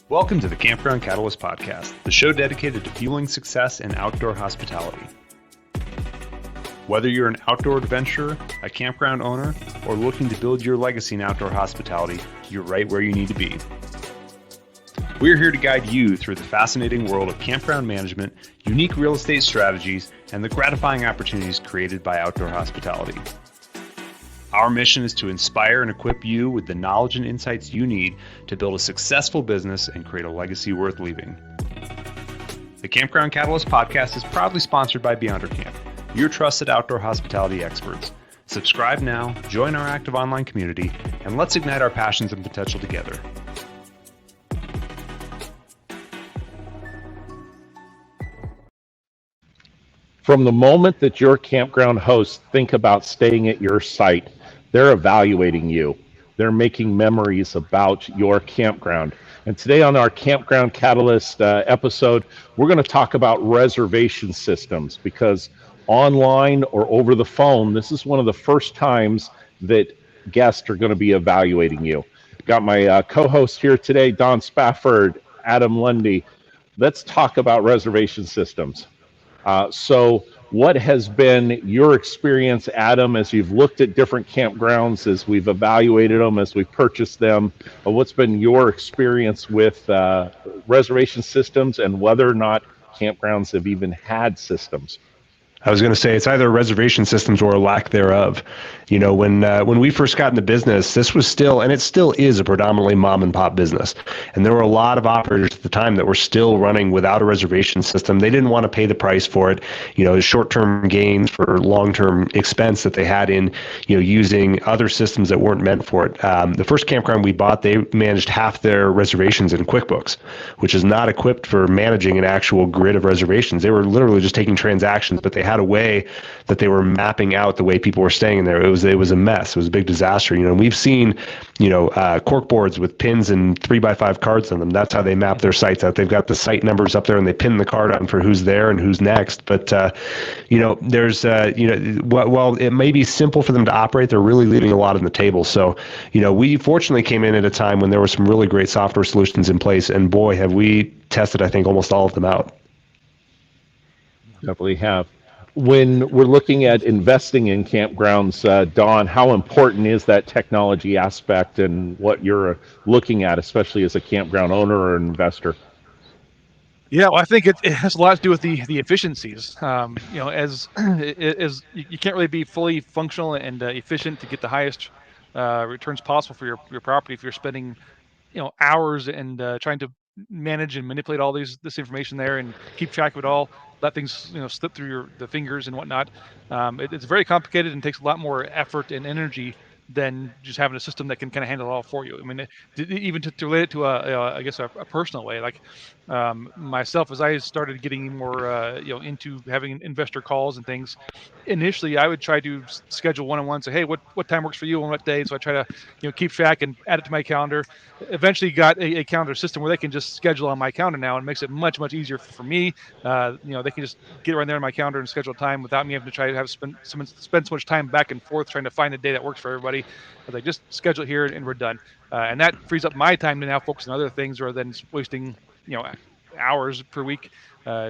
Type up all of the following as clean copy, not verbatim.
Welcome to the Campground Catalyst Podcast, the show dedicated to fueling success in outdoor hospitality. Whether you're an outdoor adventurer, a campground owner, or looking to build your legacy in outdoor hospitality, you're right where you need to be. We're here to guide you through the fascinating world of campground management, unique real estate strategies, and the gratifying opportunities created by outdoor hospitality. Our mission is to inspire and equip you with the knowledge and insights you need to build a successful business and create a legacy worth leaving. The Campground Catalyst Podcast is proudly sponsored by Beyonder Camp, your trusted outdoor hospitality experts. Subscribe now, join our active online community, and let's ignite our passions and potential together. From the moment that your campground hosts think about staying at your site, they're evaluating you. They're making memories about your campground. And today on our Campground Catalyst episode, we're going to talk about reservation systems, because online or over the phone, this is one of the first times that guests are going to be evaluating you. Got my co-host here today, Don Spafford, Adam Lundy. Let's talk about reservation systems. So what has been your experience, Adam, as you've looked at different campgrounds, as we've evaluated them, as we've purchased them? What's been your experience with reservation systems and whether or not campgrounds have even had systems? I was going to say it's either reservation systems or a lack thereof. You know, when we first got into business, this was still, and it still is, a predominantly mom and pop business. And there were a lot of operators at the time that were still running without a reservation system. They didn't want to pay the price for it, you know, short-term gains for long-term expense that they had in, you know, using other systems that weren't meant for it. The first campground we bought, they managed half their reservations in QuickBooks, which is not equipped for managing an actual grid of reservations. They were literally just taking transactions, but they had a way that they were mapping out the way people were staying in there. It was a mess. It was a big disaster. You know, and we've seen, you know, cork boards with pins and 3x5 cards on them. That's how they map their sites out. They've got the site numbers up there and they pin the card on for who's there and who's next. But, you know, there's, you know, while it may be simple for them to operate, they're really leaving a lot on the table. So, you know, we fortunately came in at a time when there were some really great software solutions in place, and boy, have we tested, I think, almost all of them out. Definitely have. When we're looking at investing in campgrounds, Don, how important is that technology aspect and what you're looking at, especially as a campground owner or investor? Yeah, well, I think it has a lot to do with the efficiencies. You know, as you can't really be fully functional and efficient to get the highest returns possible for your property if you're spending, you know, hours and trying to manage and manipulate all this information there and keep track of it all. Let things, you know, slip through the fingers and whatnot. It's very complicated and takes a lot more effort and energy than just having a system that can kind of handle it all for you. I mean, even to relate it to I guess a personal way, like myself, as I started getting more you know, into having investor calls and things, initially I would try to schedule one-on-one, say, hey, what time works for you on what day? So I try to, you know, keep track and add it to my calendar. Eventually got a calendar system where they can just schedule on my calendar now, and makes it much easier for me. You know, they can just get right there in my calendar and schedule time without me having to try to have spend so much time back and forth trying to find a day that works for everybody. I was like, just schedule it here and we're done. And that frees up my time to now focus on other things rather than wasting, you know, hours per week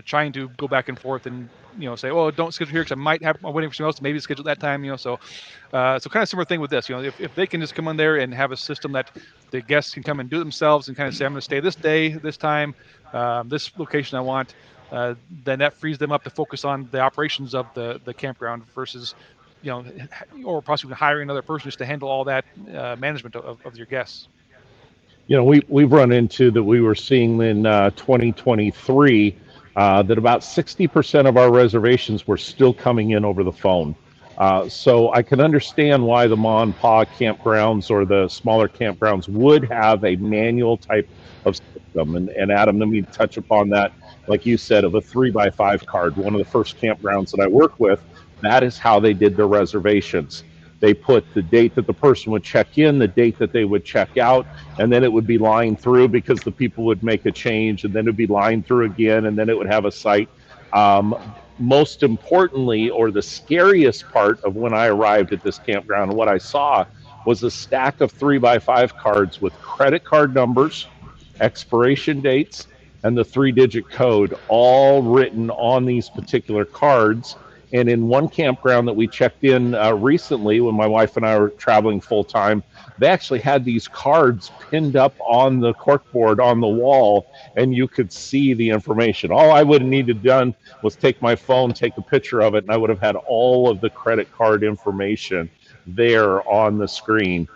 trying to go back and forth and, you know, say, oh, don't schedule here because I'm waiting for someone else to maybe schedule that time, you know. So kind of similar thing with this, you know, if they can just come on there and have a system that the guests can come and do it themselves and kind of say, I'm going to stay this day, this time, this location I want, then that frees them up to focus on the operations of the campground versus, you know, or possibly hiring another person just to handle all that management of your guests. You know, we've run into that. We were seeing in 2023 that about 60% of our reservations were still coming in over the phone. So I can understand why the mom and pop campgrounds or the smaller campgrounds would have a manual type of system. And Adam, let me touch upon that. Like you said, of a 3x5 card, one of the first campgrounds that I work with, that is how they did their reservations. They put the date that the person would check in, the date that they would check out, and then it would be lined through because the people would make a change, and then it would be lined through again, and then it would have a site. Most importantly, or the scariest part of when I arrived at this campground, what I saw was a stack of 3x5 cards with credit card numbers expiration dates, and the 3-digit code all written on these particular cards. And in one campground that we checked in recently, when my wife and I were traveling full time, they actually had these cards pinned up on the corkboard on the wall, and you could see the information. All I would have needed done was take my phone, take a picture of it, and I would have had all of the credit card information there on the screen.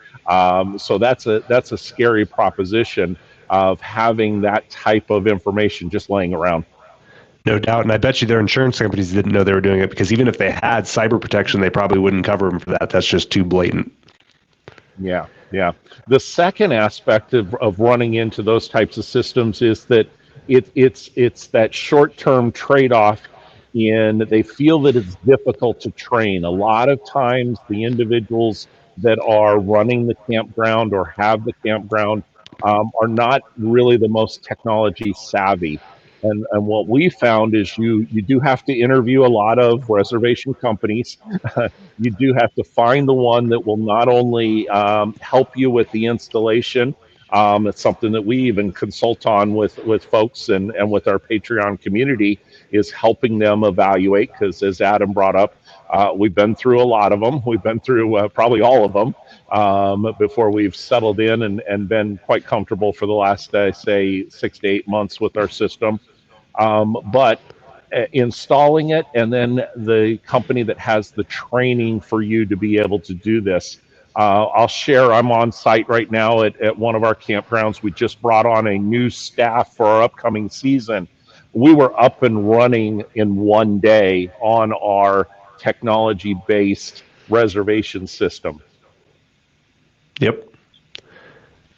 So that's a scary proposition of having that type of information just laying around. No doubt. And I bet you their insurance companies didn't know they were doing it, because even if they had cyber protection, they probably wouldn't cover them for that. That's just too blatant. Yeah. The second aspect of running into those types of systems is that it's that short-term trade-off in they feel that it's difficult to train. A lot of times the individuals that are running the campground or have the campground are not really the most technology savvy. And what we found is you do have to interview a lot of reservation companies. You do have to find the one that will not only help you with the installation. It's something that we even consult on with folks and with our Patreon community, is helping them evaluate, because as Adam brought up, we've been through a lot of them. We've been through probably all of them before we've settled in and been quite comfortable for the last, say, 6 to 8 months with our system. But installing it, and then the company that has the training for you to be able to do this. I'll share, I'm on site right now at one of our campgrounds. We just brought on a new staff for our upcoming season. We were up and running in one day on our technology-based reservation system. Yep.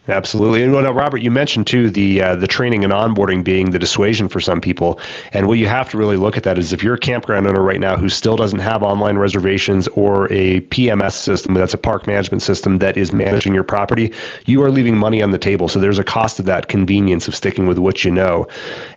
Absolutely. And Robert, you mentioned too the training and onboarding being the dissuasion for some people. And what you have to really look at that is, if you're a campground owner right now who still doesn't have online reservations or a PMS system, that's a park management system that is managing your property, you are leaving money on the table. So there's a cost of that convenience of sticking with what you know.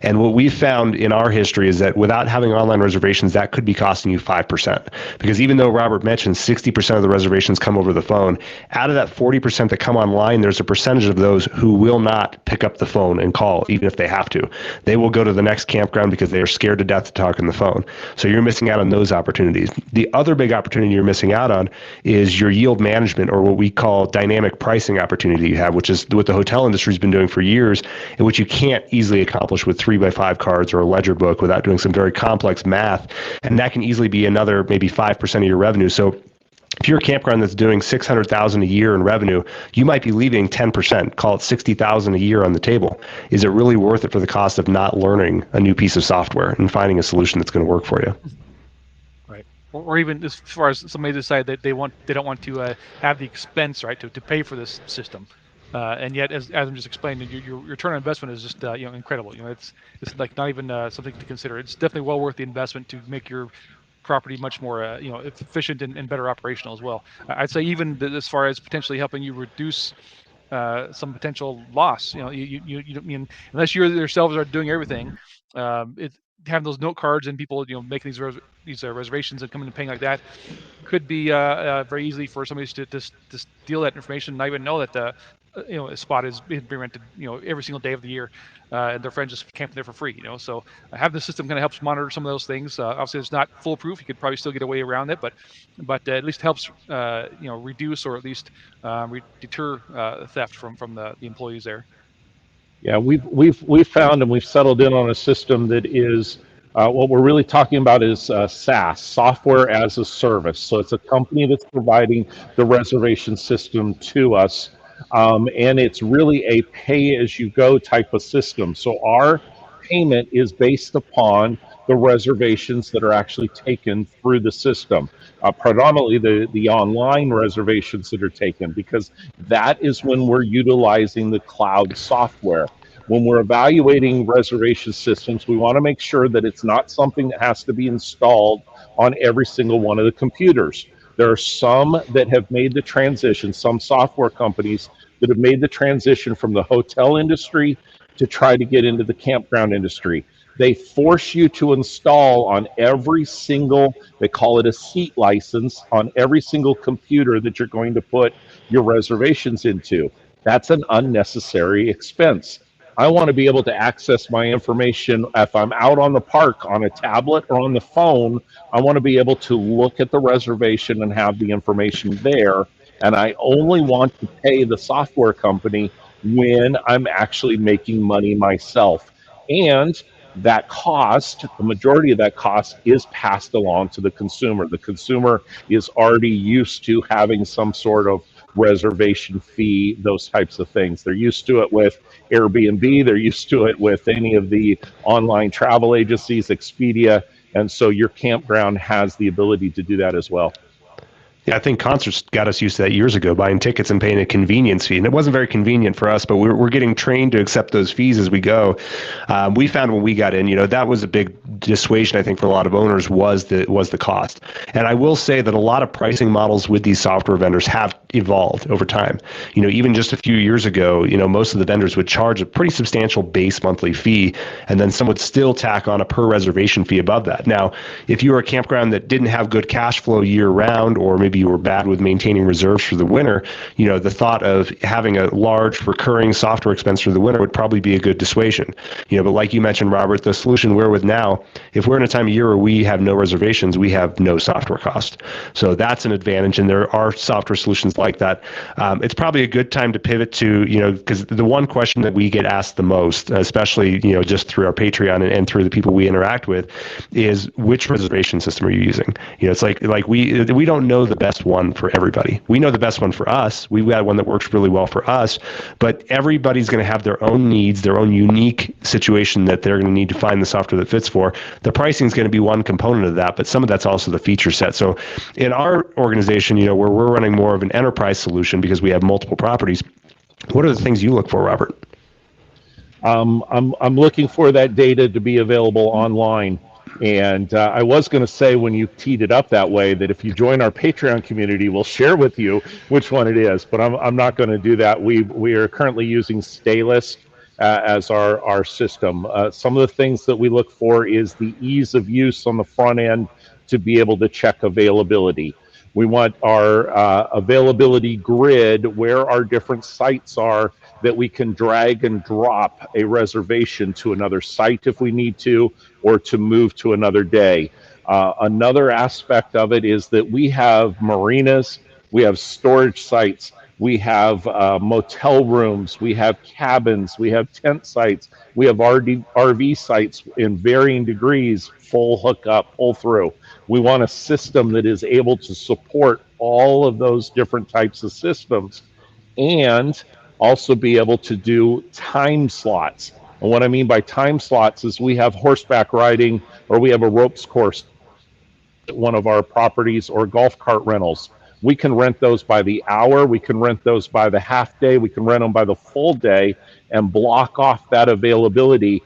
And what we've found in our history is that without having online reservations, that could be costing you 5%. Because even though Robert mentioned 60% of the reservations come over the phone, out of that 40% that come online, there's a percentage of those who will not pick up the phone and call, even if they have to. They will go to the next campground because they are scared to death to talk on the phone. So you're missing out on those opportunities. The other big opportunity you're missing out on is your yield management, or what we call dynamic pricing opportunity you have, which is what the hotel industry has been doing for years, and which you can't easily accomplish with 3x5 cards or a ledger book without doing some very complex math. And that can easily be another maybe 5% of your revenue. So if you're a campground that's doing $600,000 a year in revenue, you might be leaving 10%, call it $60,000 a year on the table. Is it really worth it for the cost of not learning a new piece of software and finding a solution that's going to work for you? Right. Or even as far as somebody decide that they don't want to have the expense, right, to pay for this system. And yet, as Adam just explained, your return on investment is just incredible. It's like not even something to consider. It's definitely well worth the investment to make your property much more efficient and better operational as well. I'd say even as far as potentially helping you reduce some potential loss. You mean, unless you yourselves are doing everything, having those note cards and people making these reservations and coming and paying like that could be very easy for somebody to steal that information and not even know that a spot is being rented every single day of the year, and their friends just camping there for free. So having the system kind of helps monitor some of those things. Obviously, it's not foolproof. You could probably still get away around it, but at least helps reduce, or at least deter theft from the employees there. Yeah, we've found, and we've settled in on a system that is what we're really talking about is SaaS, software as a service. So it's a company that's providing the reservation system to us, and it's really a pay-as-you-go type of system. So our payment is based upon the reservations that are actually taken through the system, predominantly the online reservations that are taken, because that is when we're utilizing the cloud software. When we're evaluating reservation systems, we want to make sure that it's not something that has to be installed on every single one of the computers. There are some that have made the transition, some software companies that have made the transition from the hotel industry to try to get into the campground industry. They force you to install on every single, they call it a seat license, on every single computer that you're going to put your reservations into. That's an unnecessary expense. I want to be able to access my information if I'm out on the park on a tablet or on the phone. I want to be able to look at the reservation and have the information there. And I only want to pay the software company when I'm actually making money myself. And that cost, the majority of that cost is passed along to the consumer. The consumer is already used to having some sort of reservation fee, those types of things. They're used to it with Airbnb, they're used to it with any of the online travel agencies, Expedia, and so your campground has the ability to do that as well. Yeah, I think concerts got us used to that years ago, buying tickets and paying a convenience fee. And it wasn't very convenient for us, but we're getting trained to accept those fees as we go. We found when we got in, that was a big dissuasion, I think, for a lot of owners was the cost. And I will say that a lot of pricing models with these software vendors have evolved over time. Even just a few years ago, most of the vendors would charge a pretty substantial base monthly fee, and then some would still tack on a per reservation fee above that. Now, if you were a campground that didn't have good cash flow year round, or maybe you were bad with maintaining reserves for the winter, the thought of having a large recurring software expense for the winter would probably be a good dissuasion. But like you mentioned, Robert, the solution we're with now, if we're in a time of year where we have no reservations, we have no software cost. So that's an advantage, and there are software solutions like that. It's probably a good time to pivot to, because the one question that we get asked the most, especially, just through our Patreon and through the people we interact with, is which reservation system are you using? It's like we don't know the best one for everybody. We know the best one for us. We've got one that works really well for us, but everybody's going to have their own needs, their own unique situation that they're going to need to find the software that fits for. The pricing is going to be one component of that, but some of that's also the feature set. So in our organization, where we're running more of an enterprise solution because we have multiple properties, what are the things you look for, Robert? I'm looking for that data to be available online. And I was going to say, when you teed it up that way, that if you join our Patreon community, we'll share with you which one it is. But I'm not going to do that. We are currently using Staylist as our system. Some of the things that we look for is the ease of use on the front end to be able to check availability. We want our availability grid, where our different sites are, that we can drag and drop a reservation to another site if we need to, or to move to another day. Another aspect of it is that we have marinas, we have storage sites, we have motel rooms, we have cabins, we have tent sites, we have RV sites in varying degrees, full hookup, pull through. We want a system that is able to support all of those different types of systems, and also be able to do time slots. And what I mean by time slots is we have horseback riding, or we have a ropes course at one of our properties, or golf cart rentals. We can rent those by the hour, we can rent those by the half day, we can rent them by the full day, and block off that availability,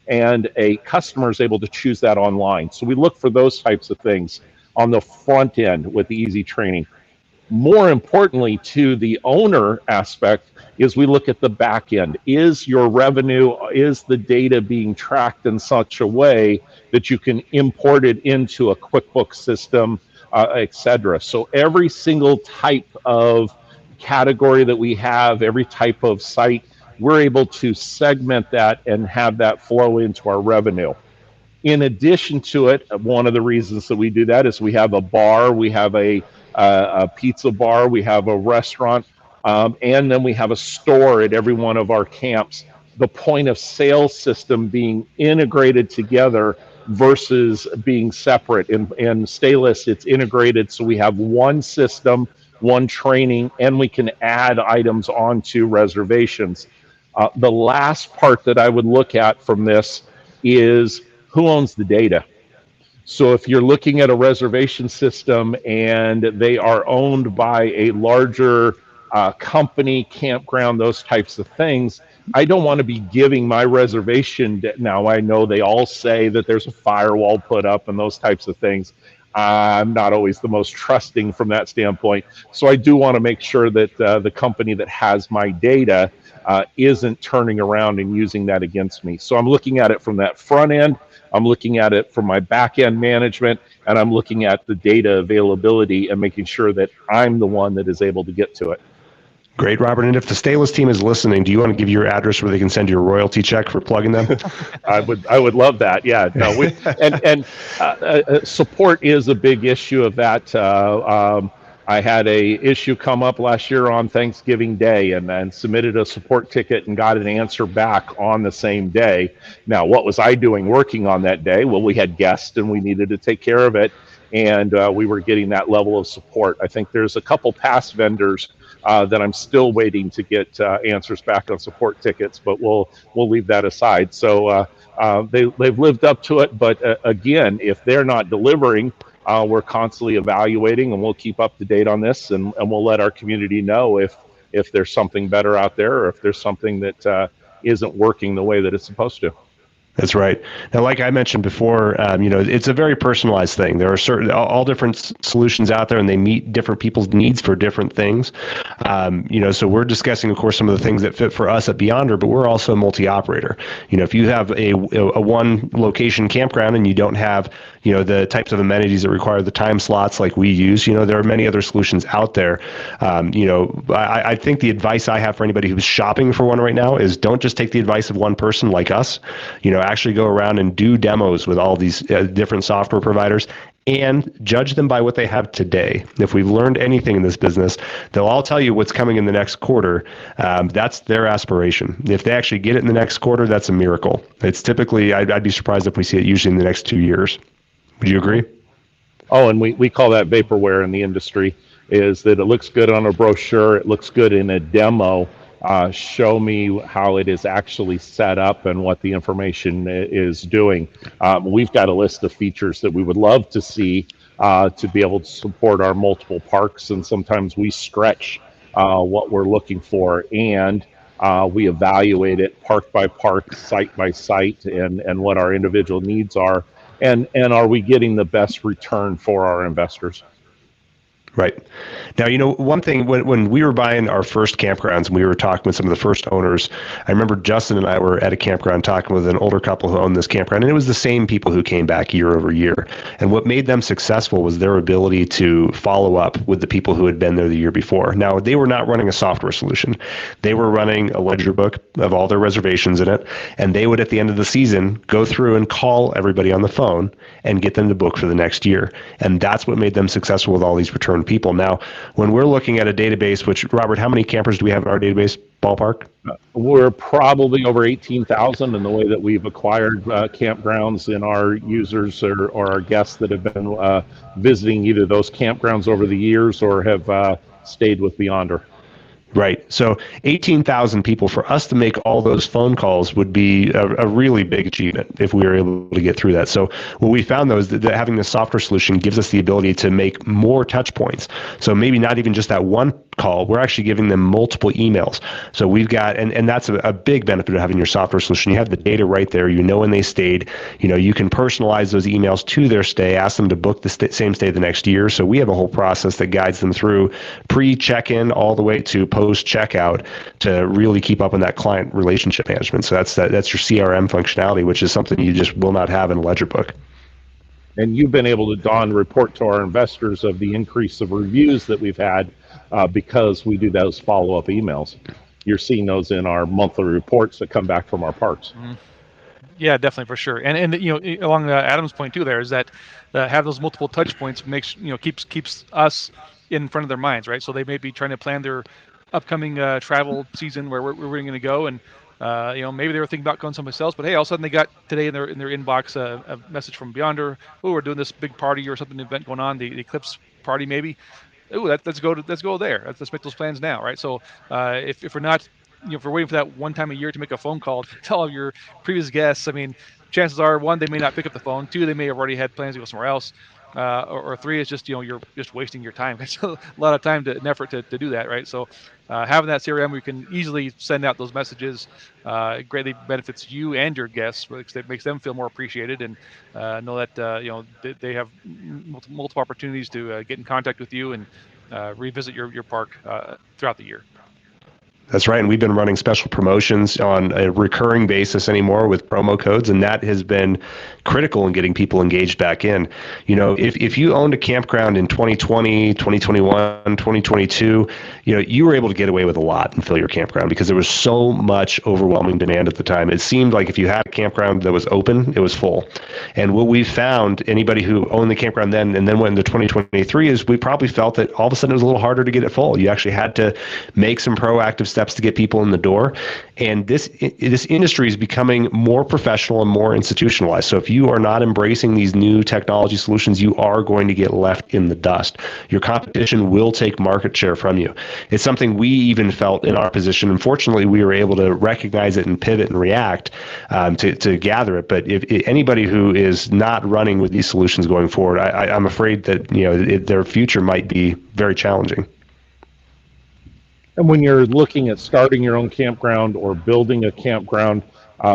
and a customer is able to choose that online. So we look for those types of things on the front end with the easy training. More importantly, to the owner aspect, is we look at the back end. Is your revenue, is the data being tracked in such a way that you can import it into a QuickBooks system, etc. So every single type of category that we have, every type of site, we're able to segment that and have that flow into our revenue. In addition to it, one of the reasons that we do that is we have a bar, we have a pizza bar, we have a restaurant, and then we have a store at every one of our camps. The point of sale system being integrated together versus being separate. In Staylist, it's integrated, so we have one system, one training, and we can add items onto reservations. The last part that I would look at from this is who owns the data. So if you're looking at a reservation system and they are owned by a larger company, campground, those types of things, I don't want to be giving my reservation. Now, I know they all say that there's a firewall put up and those types of things. I'm not always the most trusting from that standpoint. So I do want to make sure that the company that has my data isn't turning around and using that against me. So I'm looking at it from that front end. I'm looking at it from my back end management, and I'm looking at the data availability and making sure that I'm the one that is able to get to it. Great, Robert. And if the Stainless team is listening, do you want to give your address where they can send you a royalty check for plugging them? I would love that. Yeah, no, support is a big issue of that. I had a issue come up last year on Thanksgiving Day, and submitted a support ticket and got an answer back on the same day. Now, what was I doing working on that day? Well, we had guests and we needed to take care of it, and we were getting that level of support. I think there's a couple past vendors that I'm still waiting to get answers back on support tickets, but we'll leave that aside. So they've lived up to it, but again, if they're not delivering, we're constantly evaluating, and we'll keep up to date on this, and we'll let our community know if there's something better out there, or if there's something that isn't working the way that it's supposed to. That's right. Now, like I mentioned before, it's a very personalized thing. There are all different solutions out there, and they meet different people's needs for different things. So we're discussing, of course, some of the things that fit for us at Beyonder, but we're also a multi-operator. If you have a one location campground and you don't have, the types of amenities that require the time slots like we use, there are many other solutions out there. I think the advice I have for anybody who's shopping for one right now is don't just take the advice of one person like us. Actually go around and do demos with all these different software providers and judge them by what they have today. If we've learned anything in this business, they'll all tell you what's coming in the next quarter. That's their aspiration. If they actually get it in the next quarter, that's a miracle. It's typically, I'd be surprised if we see it usually in the next 2 years. Would you agree? Oh, and we call that vaporware in the industry, is that it looks good on a brochure, it looks good in a demo. Show me how it is actually set up and what the information is doing. We've got a list of features that we would love to see to be able to support our multiple parks, and sometimes we stretch what we're looking for, and we evaluate it park by park, site by site, and what our individual needs are, and are we getting the best return for our investors. Right. Now, one thing, when we were buying our first campgrounds and we were talking with some of the first owners, I remember Justin and I were at a campground talking with an older couple who owned this campground, and it was the same people who came back year over year. And what made them successful was their ability to follow up with the people who had been there the year before. Now, they were not running a software solution. They were running a ledger book of all their reservations in it, and they would, at the end of the season, go through and call everybody on the phone and get them to book for the next year. And that's what made them successful with all these return people. Now, when we're looking at a database, which, Robert, how many campers do we have in our database, ballpark? We're probably over 18,000 in the way that we've acquired campgrounds in our users or our guests that have been visiting either those campgrounds over the years or have stayed with Beyonder. Right. So 18,000 people, for us to make all those phone calls would be a really big achievement if we were able to get through that. So what we found, though, is that having the software solution gives us the ability to make more touch points. So maybe not even just that one call, we're actually giving them multiple emails. So we've got, and that's a big benefit of having your software solution. You have the data right there. You know when they stayed. You can personalize those emails to their stay, ask them to book the same stay the next year. So we have a whole process that guides them through pre-check-in all the way to post-checkout to really keep up on that client relationship management. So that's your CRM functionality, which is something you just will not have in a ledger book. And you've been able to, Don, report to our investors of the increase of reviews that we've had because we do those follow-up emails. You're seeing those in our monthly reports that come back from our parks. Mm-hmm. Yeah, definitely, for sure. And along Adam's point too, there is that have those multiple touch points makes keeps us in front of their minds, right? So they may be trying to plan their upcoming travel season where we're going to go, and maybe they were thinking about going someplace else, but hey, all of a sudden they got today in their inbox a message from Beyonder. Oh, we're doing this big party or something event going on, the Eclipse party maybe. Oh, let's go there. Let's make those plans now, right? So if we're not, if we're waiting for that one time a year to make a phone call to tell all your previous guests, I mean, chances are, one, they may not pick up the phone. Two, they may have already had plans to go somewhere else. Or three, it's just, you're just wasting your time. It's a lot of time and effort to do that, right? So having that CRM, we can easily send out those messages. It greatly benefits you and your guests, because it makes them feel more appreciated, and know that they have multiple opportunities to get in contact with you and revisit your park throughout the year. That's right. And we've been running special promotions on a recurring basis anymore with promo codes. And that has been critical in getting people engaged back in. If you owned a campground in 2020, 2021, 2022, you were able to get away with a lot and fill your campground because there was so much overwhelming demand at the time. It seemed like if you had a campground that was open, it was full. And what we found, anybody who owned the campground then and then went into 2023, is we probably felt that all of a sudden it was a little harder to get it full. You actually had to make some proactive steps to get people in the door. And this industry is becoming more professional and more institutionalized. So if you are not embracing these new technology solutions, you are going to get left in the dust. Your competition will take market share from you. It's something we even felt in our position. Unfortunately, we were able to recognize it and pivot and react to gather it. But if anybody who is not running with these solutions going forward, I'm afraid that their future might be very challenging. And when you're looking at starting your own campground or building a campground,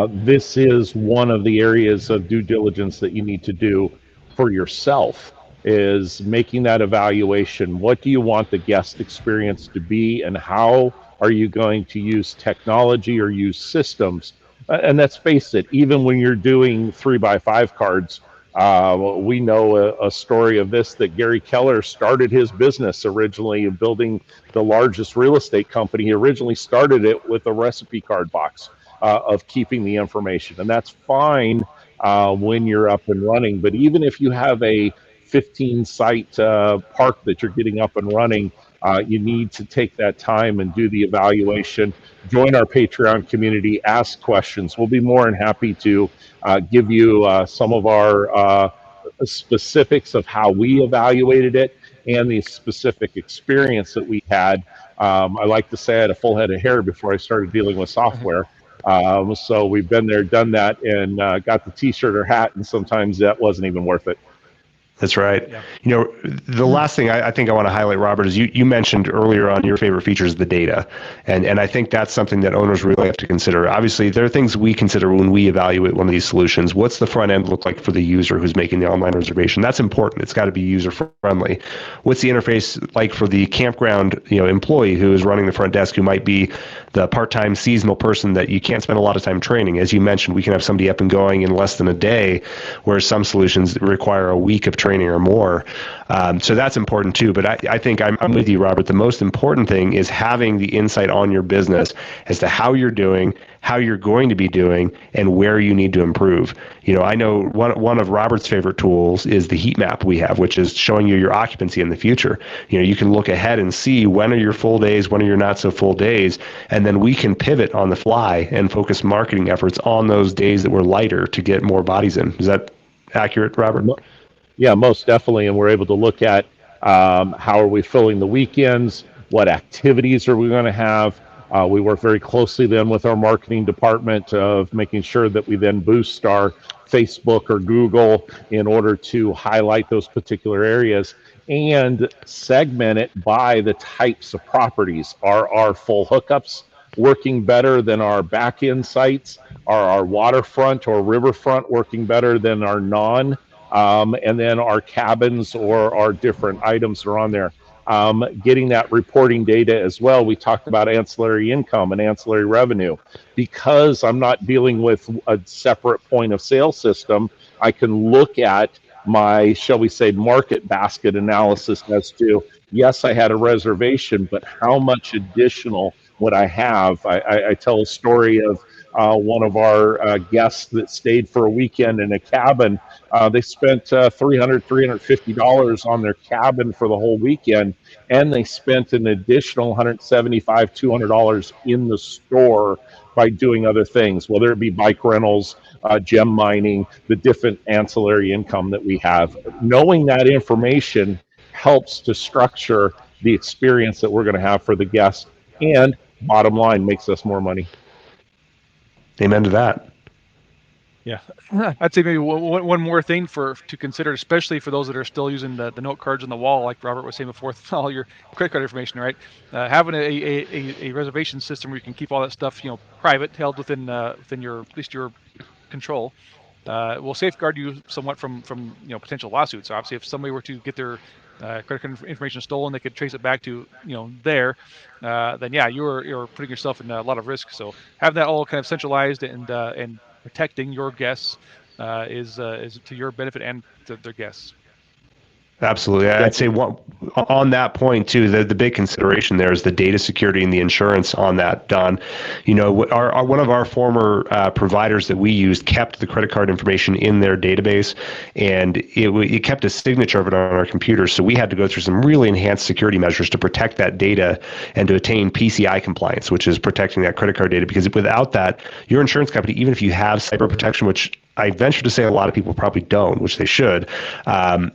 this is one of the areas of due diligence that you need to do for yourself, is making that evaluation. What do you want the guest experience to be, and how are you going to use technology or use systems? And let's face it, even when you're doing 3x5 cards, we know a story of this, that Gary Keller started his business originally building the largest real estate company. He originally started it with a recipe card box of keeping the information. And that's fine when you're up and running. But even if you have a 15 site park that you're getting up and running, you need to take that time and do the evaluation. Join our Patreon community, ask questions. We'll be more than happy to give you some of our specifics of how we evaluated it and the specific experience that we had. I like to say I had a full head of hair before I started dealing with software. So we've been there, done that, and got the t-shirt or hat, and sometimes that wasn't even worth it. That's right. Yeah. The last thing I think I want to highlight, Robert, is you mentioned earlier on your favorite feature is the data. And I think that's something that owners really have to consider. Obviously, there are things we consider when we evaluate one of these solutions. What's the front end look like for the user who's making the online reservation? That's important. It's got to be user friendly. What's the interface like for the campground employee who is running the front desk, who might be the part-time seasonal person that you can't spend a lot of time training? As you mentioned, we can have somebody up and going in less than a day, whereas some solutions require a week of training or more. So that's important too. But I think I'm with you, Robert. The most important thing is having the insight on your business as to how you're doing, how you're going to be doing, and where you need to improve. I know one of Robert's favorite tools is the heat map we have, which is showing you your occupancy in the future. You can look ahead and see when are your full days, when are your not so full days, and then we can pivot on the fly and focus marketing efforts on those days that were lighter to get more bodies in. Is that accurate, Robert? Yeah, most definitely. And we're able to look at how are we filling the weekends, what activities are we going to have. We work very closely then with our marketing department of making sure that we then boost our Facebook or Google in order to highlight those particular areas and segment it by the types of properties. Are our full hookups working better than our back-end sites? Are our waterfront or riverfront working better than our non? And then our cabins or our different items are on there. Getting that reporting data as well. We talked about ancillary income and ancillary revenue. Because I'm not dealing with a separate point of sale system, I can look at my, shall we say, market basket analysis as to, yes, I had a reservation, but how much additional would I have? I tell a story of one of our guests that stayed for a weekend in a cabin. They spent $350 on their cabin for the whole weekend, and they spent an additional $175, $200 in the store by doing other things, whether it be bike rentals, gem mining, the different ancillary income that we have. Knowing that information helps to structure the experience that we're going to have for the guest, and bottom line, makes us more money. Amen to that. Yeah, I'd say maybe one more thing to consider, especially for those that are still using the note cards on the wall, like Robert was saying before, with all your credit card information, right? Having a reservation system where you can keep all that stuff, private, held within your at least your control, will safeguard you somewhat from potential lawsuits. Obviously, if somebody were to get their credit card information stolen, they could trace it back to there. Then yeah, you're putting yourself in a lot of risk. So have that all kind of centralized and protecting your guests is to your benefit and to their guests. Absolutely. I'd say on that point too, the big consideration there is the data security and the insurance on that, Don. One of our former providers that we used kept the credit card information in their database, and it kept a signature of it on our computers. So we had to go through some really enhanced security measures to protect that data and to attain PCI compliance, which is protecting that credit card data. Because without that, your insurance company, even if you have cyber protection, which I venture to say a lot of people probably don't, which they should,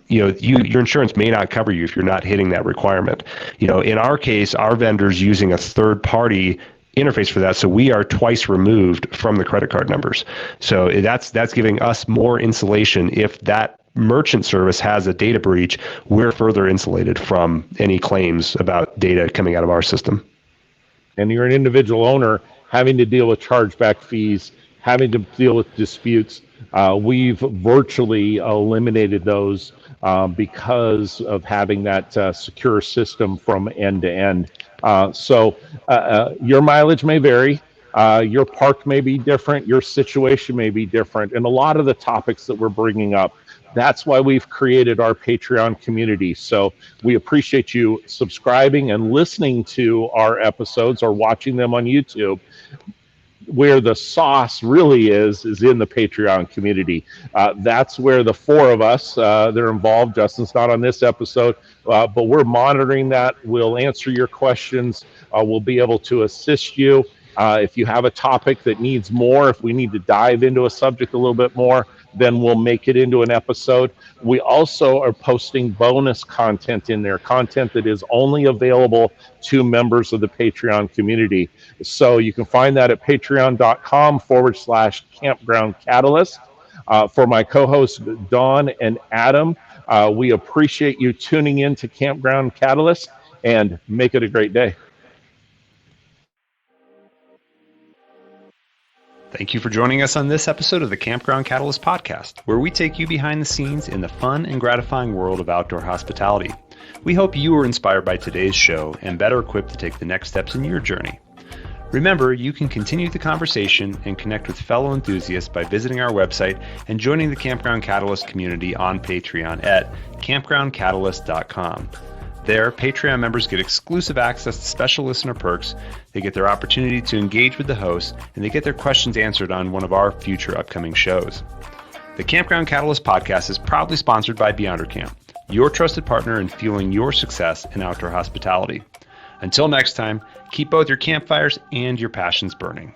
your insurance may not cover you if you're not hitting that requirement. In our case, our vendor's using a third party interface for that, so we are twice removed from the credit card numbers. So that's giving us more insulation. If that merchant service has a data breach, we're further insulated from any claims about data coming out of our system. And you're an individual owner having to deal with chargeback fees, having to deal with disputes. We've virtually eliminated those because of having that secure system from end to end. So your mileage may vary, your park may be different, your situation may be different, and a lot of the topics that we're bringing up, that's why we've created our Patreon community. So we appreciate you subscribing and listening to our episodes or watching them on YouTube. Where the sauce really is in the Patreon community. That's where the four of us that are involved, Justin's not on this episode, but we're monitoring that. We'll answer your questions. We'll be able to assist you. If you have a topic that needs more, if we need to dive into a subject a little bit more, then we'll make it into an episode. We also are posting bonus content in there, content that is only available to members of the Patreon community. So you can find that at patreon.com/Campground Catalyst. For my co-hosts, Dawn and Adam, we appreciate you tuning in to Campground Catalyst, and make it a great day. Thank you for joining us on this episode of the Campground Catalyst Podcast, where we take you behind the scenes in the fun and gratifying world of outdoor hospitality. We hope you were inspired by today's show and better equipped to take the next steps in your journey. Remember, you can continue the conversation and connect with fellow enthusiasts by visiting our website and joining the Campground Catalyst community on Patreon at campgroundcatalyst.com. There, Patreon members get exclusive access to special listener perks, they get their opportunity to engage with the host, and they get their questions answered on one of our future upcoming shows. The Campground Catalyst Podcast is proudly sponsored by BeyonderCamp, your trusted partner in fueling your success in outdoor hospitality. Until next time, keep both your campfires and your passions burning.